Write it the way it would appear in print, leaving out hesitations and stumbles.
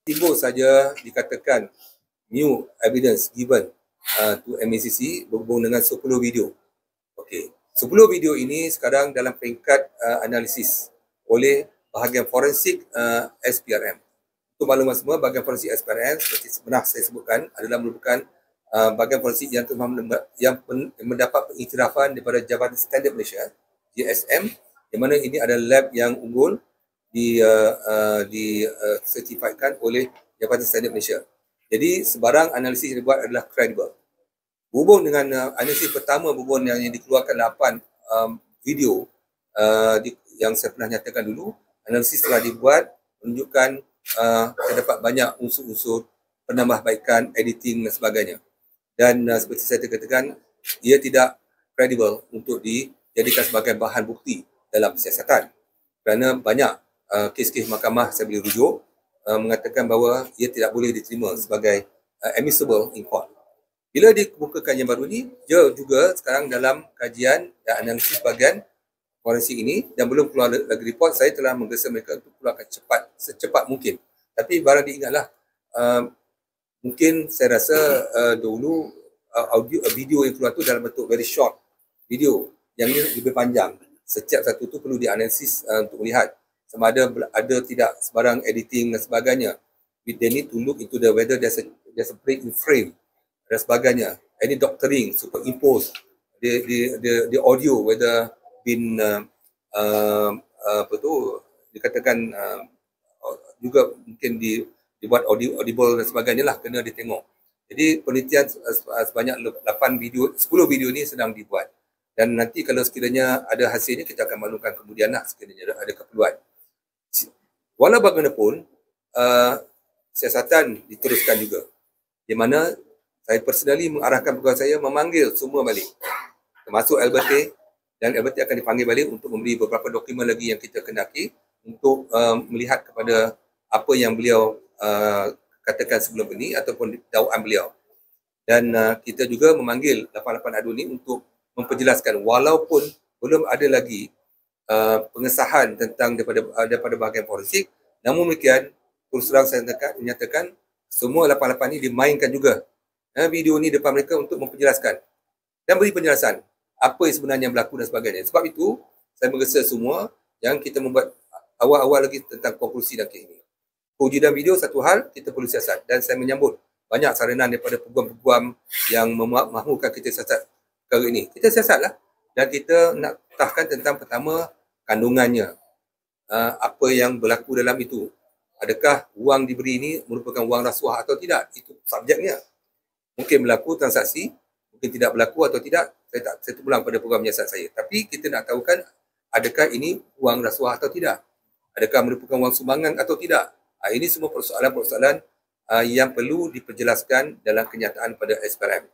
tiba saja dikatakan new evidence given to MACC berhubung dengan 10 video. Okey, 10 video ini sekarang dalam peringkat analisis oleh bahagian forensik SPRM. Untuk maklumat semua, bahagian forensik SPRM seperti pernah saya sebutkan adalah merupakan bahagian forensik yang mendapat pengiktirafan daripada Jabatan Standard Malaysia JSM, di mana ini adalah lab yang unggul disertifikatkan oleh Jabatan Standard Malaysia. Jadi sebarang analisis yang dibuat adalah credible. Berhubung dengan analisis pertama berhubung yang dikeluarkan 8 video yang saya pernah nyatakan dulu, analisis telah dibuat menunjukkan terdapat banyak unsur-unsur penambahbaikan, editing dan sebagainya. Dan seperti saya katakan, ia tidak credible untuk dijadikan sebagai bahan bukti dalam siasatan. Kerana banyak kes-kes mahkamah saya boleh rujuk mengatakan bahawa ia tidak boleh diterima sebagai admissible in court. Bila dikemukakan yang baru ni, dia juga sekarang dalam kajian dan analisis bahagian forensik ini dan belum keluar lagi report. Saya telah menggesa mereka untuk keluarkan secepat mungkin. Tapi barang diingatlah, mungkin saya rasa dulu video yang keluar tu dalam bentuk very short video, yang ini lebih panjang. Setiap satu tu perlu dianalisis untuk melihat sama ada tidak sebarang editing dan sebagainya. They need to look into whether there's a break in frame dan sebagainya. Any doctoring, superimpose the audio, whether been dikatakan juga mungkin dibuat audible dan sebagainya lah, kena ditengok. Jadi penelitian sebanyak 8 video, 10 video ni sedang dibuat. Dan nanti kalau sekiranya ada hasilnya, kita akan maklumkan kemudian lah sekiranya ada keperluan. Walau bagaimanapun, siasatan diteruskan juga. Di mana saya personally mengarahkan pegawai saya memanggil semua balik. Termasuk LBT, dan LBT akan dipanggil balik untuk memberi beberapa dokumen lagi yang kita kendaki untuk melihat kepada apa yang beliau katakan sebelum ini ataupun dakwaan beliau. Dan kita juga memanggil 88 adu ini untuk memperjelaskan walaupun belum ada lagi pengesahan tentang daripada bahagian forensik, namun demikian terus terang saya menyatakan semua 88 ini dimainkan juga video ini depan mereka untuk memperjelaskan dan beri penjelasan apa yang sebenarnya berlaku dan sebagainya. Sebab itu saya menggesa semua yang kita membuat awal-awal lagi tentang konklusi dan kes ini. Kewujudan video satu hal, kita perlu siasat, dan saya menyambut banyak saranan daripada peguam-peguam yang memahulkan kita siasat perkara ini. Kita siasatlah, dan kita nak tahkan tentang pertama kandungannya, apa yang berlaku dalam itu. Adakah wang diberi ini merupakan wang rasuah atau tidak? Itu subjeknya. Mungkin berlaku transaksi, mungkin tidak berlaku atau tidak. Saya terpulang pada program menyiasat saya. Tapi kita nak tahukan adakah ini wang rasuah atau tidak? Adakah merupakan wang sumbangan atau tidak? Ini semua persoalan-persoalan yang perlu diperjelaskan dalam kenyataan pada SPRM.